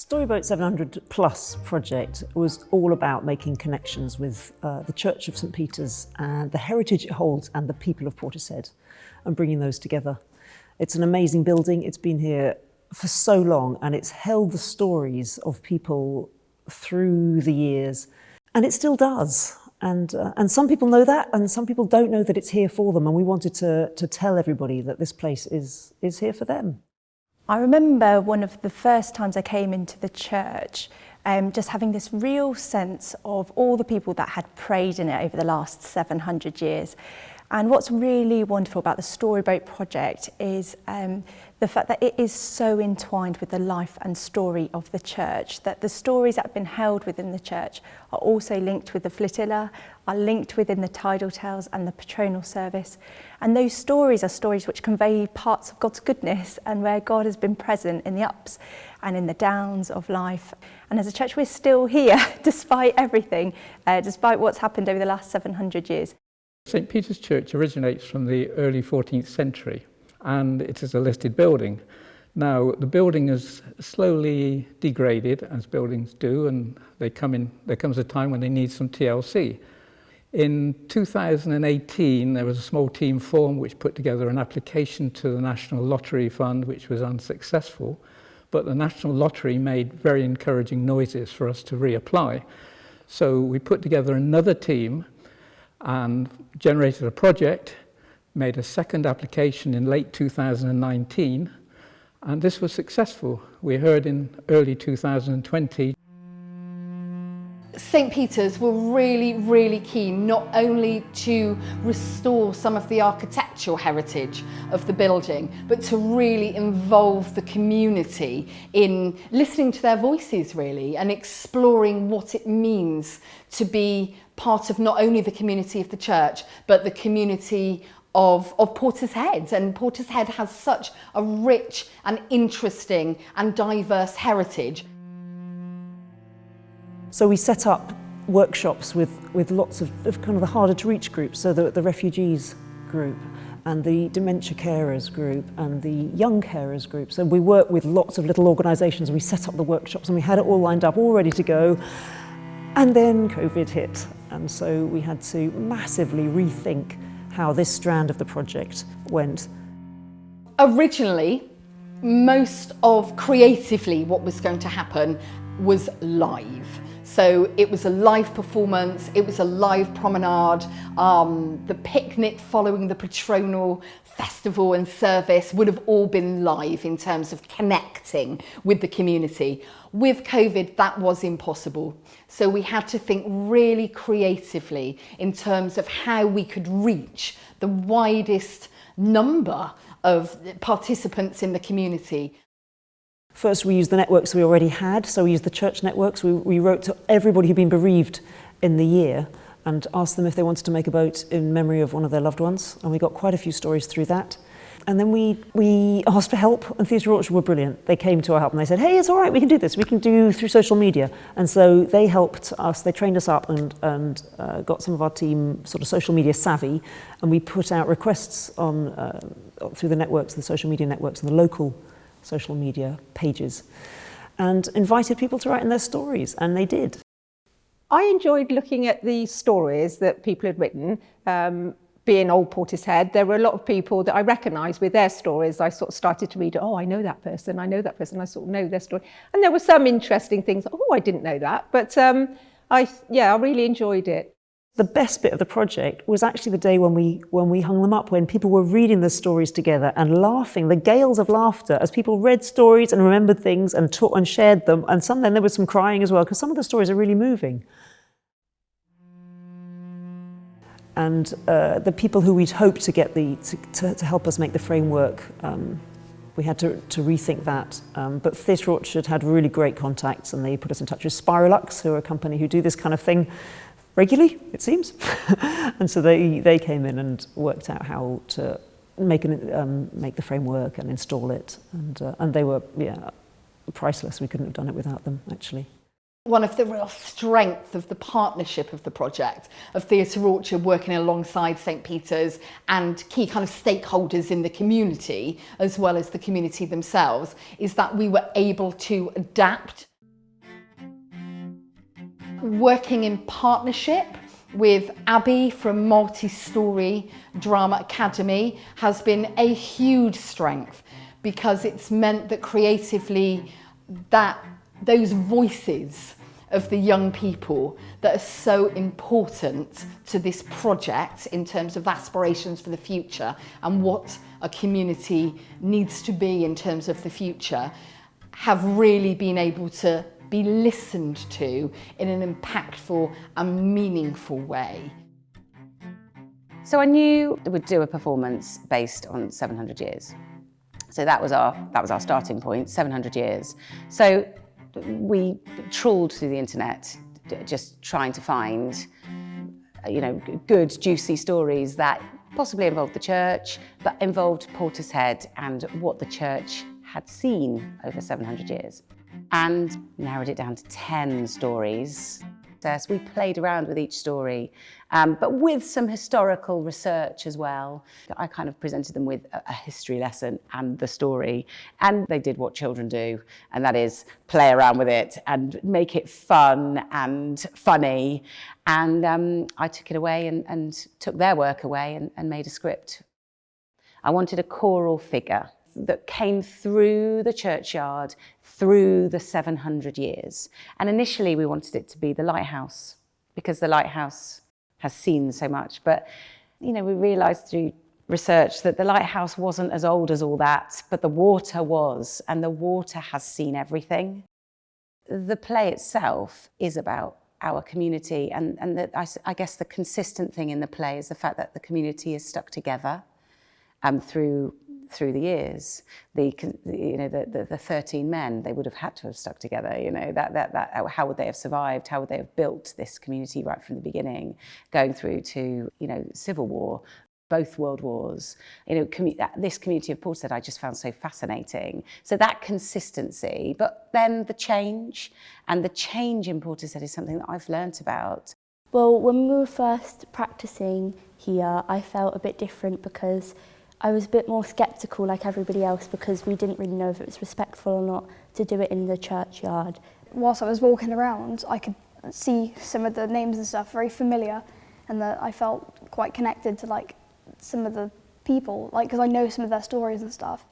Storyboat 700 Plus project was all about making connections with the Church of St Peter's and the heritage it holds and the people of Portishead and bringing those together. It's an amazing building. It's been here for so long and it's held the stories of people through the years, and it still does. And some people know that, and some people don't know that it's here for them, and we wanted to tell everybody that this place is here for them. I remember one of the first times I came into the church, just having this real sense of all the people that had prayed in it over the last 700 years. And what's really wonderful about the Storyboat project is the fact that it is so entwined with the life and story of the church, that the stories that have been held within the church are also linked with the flotilla, are linked within the tidal tales and the patronal service. And those stories are stories which convey parts of God's goodness and where God has been present in the ups and in the downs of life. And as a church, we're still here despite everything, despite what's happened over the last 700 years. St Peter's Church originates from the early 14th century and it is a listed building. Now the building is slowly degraded, as buildings do, and there comes a time when they need some TLC. In 2018 there was a small team formed which put together an application to the National Lottery Fund, which was unsuccessful, but the National Lottery made very encouraging noises for us to reapply. So we put together another team and generated a project, made a second application in late 2019, and this was successful. We heard in early 2020. St Peter's were really keen not only to restore some of the architectural heritage of the building, but to really involve the community in listening to their voices really and exploring what it means to be part of not only the community of the church, but the community of Portishead. And Portishead has such a rich and interesting and diverse heritage. So we set up workshops with lots of kind of the harder to reach groups, so the refugees group and the dementia carers group and the young carers group. So we work with lots of little organisations and we set up the workshops and we had it all lined up, all ready to go. And then COVID hit, and so we had to massively rethink how this strand of the project went. Originally, most of creatively what was going to happen was live. So it was a live performance, it was a live promenade, the picnic following the patronal festival and service would have all been live in terms of connecting with the community. With COVID, that was impossible. So we had to think really creatively in terms of how we could reach the widest number of participants in the community. First, we used the networks we already had, so we used the church networks. We wrote to everybody who'd been bereaved in the year and asked them if they wanted to make a boat in memory of one of their loved ones, and we got quite a few stories through that. And then we asked for help, and Theatre Orchard were brilliant. They came to our help and they said, hey, it's all right, we can do this. We can do through social media. And so they helped us, they trained us up and got some of our team sort of social media savvy, and we put out requests on through the networks, the social media networks and the local social media pages, and invited people to write in their stories, and they did. I enjoyed looking at the stories that people had written. Being old Portishead, there were a lot of people that I recognised with their stories. I sort of started to read, oh, I know that person, I sort of know their story. And there were some interesting things, oh, I didn't know that, but I really enjoyed it. The best bit of the project was actually the day when we hung them up, when people were reading the stories together and laughing, the gales of laughter as people read stories and remembered things and taught and shared them. And then there was some crying as well, because some of the stories are really moving. And the people who we'd hoped to get to help us make the framework, we had to rethink that. But Theatre Orchard had really great contacts, and they put us in touch with Spiralux, who are a company who do this kind of thing regularly, it seems. And so they came in and worked out how to make the framework and install it. And they were priceless. We couldn't have done it without them, actually. One of the real strengths of the partnership of the project, of Theatre Orchard working alongside St Peter's and key kind of stakeholders in the community, as well as the community themselves, is that we were able to adapt Working in partnership with Abby from Multi-Story Drama Academy has been a huge strength, because it's meant that creatively those voices of the young people that are so important to this project in terms of aspirations for the future and what a community needs to be in terms of the future, have really been able to be listened to in an impactful and meaningful way. So I knew we'd do a performance based on 700 years. So that was our starting point, 700 years. So we trawled through the internet, just trying to find, good, juicy stories that possibly involved the church, but involved Portishead and what the church had seen over 700 years. And narrowed it down to 10 stories. So we played around with each story, but with some historical research as well. I kind of presented them with a history lesson and the story, and they did what children do, and that is play around with it and make it fun and funny. And I took it away and took their work away and made a script. I wanted a choral figure that came through the churchyard, through the 700 years. And initially we wanted it to be the lighthouse, because the lighthouse has seen so much. But, we realised through research that the lighthouse wasn't as old as all that, but the water was, and the water has seen everything. The play itself is about our community, and I guess the consistent thing in the play is the fact that the community is stuck together through the years. The 13 men, they would have had to have stuck together, how would they have survived? How would they have built this community right from the beginning, going through to, Civil War, both world wars. This community of Portishead I just found so fascinating. So that consistency, but then the change in Portishead is something that I've learnt about. Well, when we were first practicing here, I felt a bit different because I was a bit more sceptical like everybody else, because we didn't really know if it was respectful or not to do it in the churchyard. Whilst I was walking around, I could see some of the names and stuff very familiar, and that I felt quite connected to some of the people, because I know some of their stories and stuff.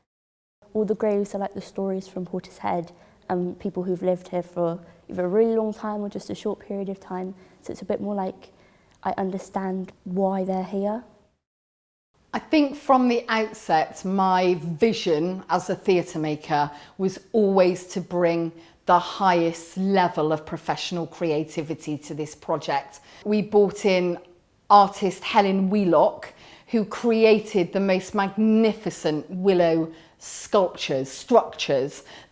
All the graves are like the stories from Portishead and people who've lived here for either a really long time or just a short period of time. So it's a bit more like I understand why they're here. I think from the outset, my vision as a theatre maker was always to bring the highest level of professional creativity to this project. We brought in artist Helen Wheelock, who created the most magnificent willow structures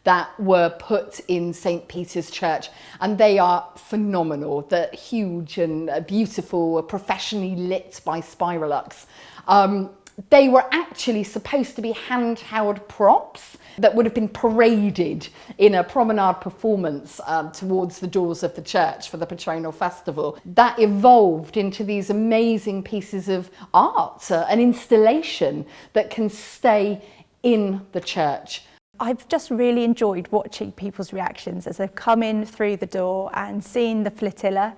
that were put in St. Peter's Church, and they are phenomenal. They're huge and beautiful, professionally lit by Spiralux. They were actually supposed to be handheld props that would have been paraded in a promenade performance towards the doors of the church for the Patronal Festival. That evolved into these amazing pieces of art, an installation that can stay in the church. I've just really enjoyed watching people's reactions as they've come in through the door and seen the flotilla,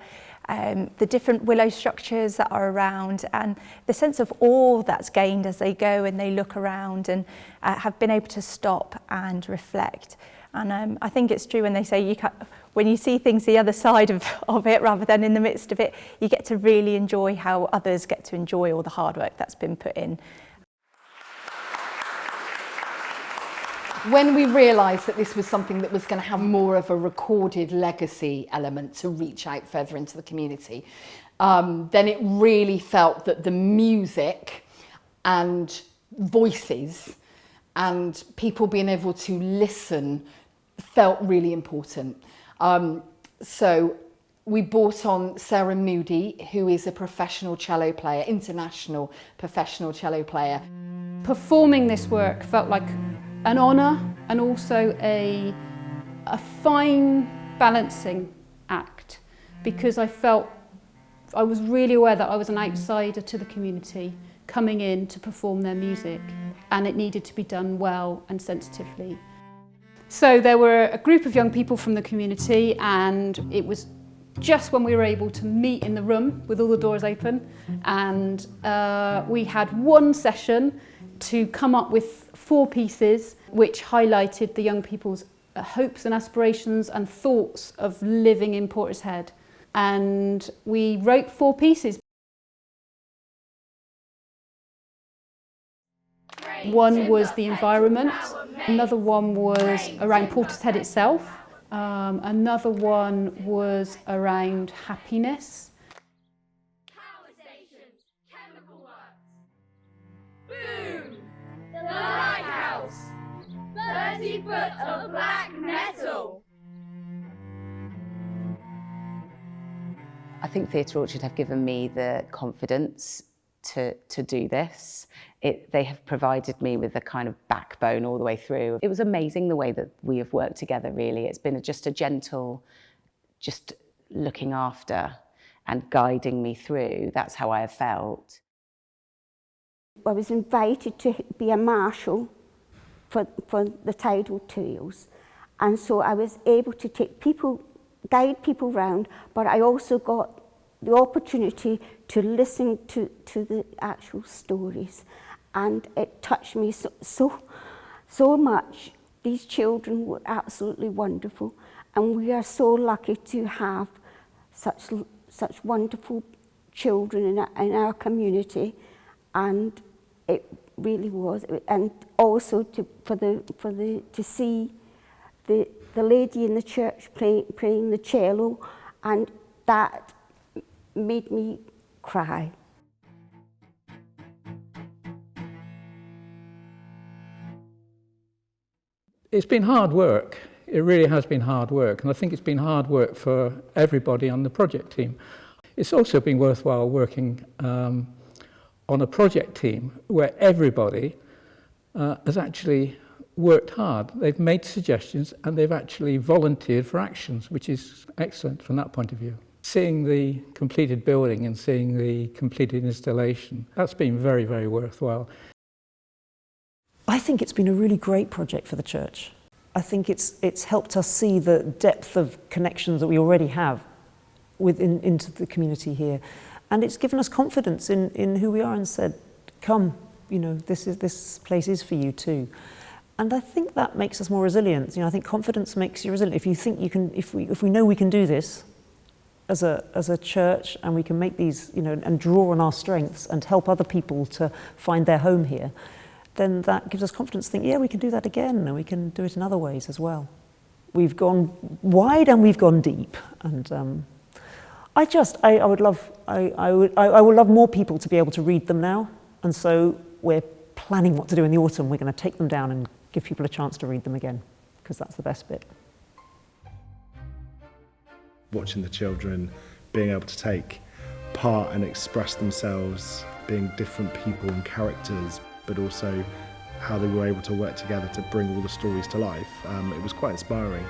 the different willow structures that are around, and the sense of awe that's gained as they go and they look around and have been able to stop and reflect. And I think it's true when they say when you see things the other side of it rather than in the midst of it, you get to really enjoy how others get to enjoy all the hard work that's been put in. When we realised that this was something that was going to have more of a recorded legacy element to reach out further into the community, then it really felt that the music and voices and people being able to listen felt really important. So we brought on Sarah Moody, who is a professional cello player, international professional cello player. Performing this work felt like an honour and also a fine balancing act, because I felt I was really aware that I was an outsider to the community coming in to perform their music, and it needed to be done well and sensitively. So there were a group of young people from the community, and it was just when we were able to meet in the room with all the doors open, and we had one session to come up with 4 pieces which highlighted the young people's hopes and aspirations and thoughts of living in Portishead. And we wrote 4 pieces. One was the environment, another one was around Portishead itself, another one was around happiness. Power stations, chemical works. Boom! The lighthouse. 30 foot of black metal. I think Theatre Orchard have given me the confidence to do this. They have provided me with a kind of backbone all the way through. It was amazing the way that we have worked together, really. It's been just a gentle, just looking after and guiding me through. That's how I have felt. I was invited to be a marshal for the tidal trails, and so I was able to guide people round, but I also got the opportunity to listen to the actual stories, and it touched me so much. These children were absolutely wonderful, and we are so lucky to have such wonderful children in our community, and it really was. And also to see the lady in the church playing the cello, and that made me cry. It's been hard work. It really has been hard work, and I think it's been hard work for everybody on the project team. It's also been worthwhile working on a project team where everybody has actually worked hard. They've made suggestions and they've actually volunteered for actions, which is excellent from that point of view. Seeing the completed building and seeing the completed installation, that's been very, very worthwhile. I think it's been a really great project for the church. I think it's helped us see the depth of connections that we already have into the community here. And it's given us confidence in who we are and said, come, this place is for you too. And I think that makes us more resilient. I think confidence makes you resilient. If you think you can, if we know we can do this as a church, and we can make these, and draw on our strengths and help other people to find their home here, then that gives us confidence to think, yeah, we can do that again, and we can do it in other ways as well. We've gone wide and we've gone deep, and I would love more people to be able to read them now, and so we're planning what to do in the autumn. We're going to take them down and give people a chance to read them again, because that's the best bit. Watching the children being able to take part and express themselves, being different people and characters, but also how they were able to work together to bring all the stories to life, it was quite inspiring.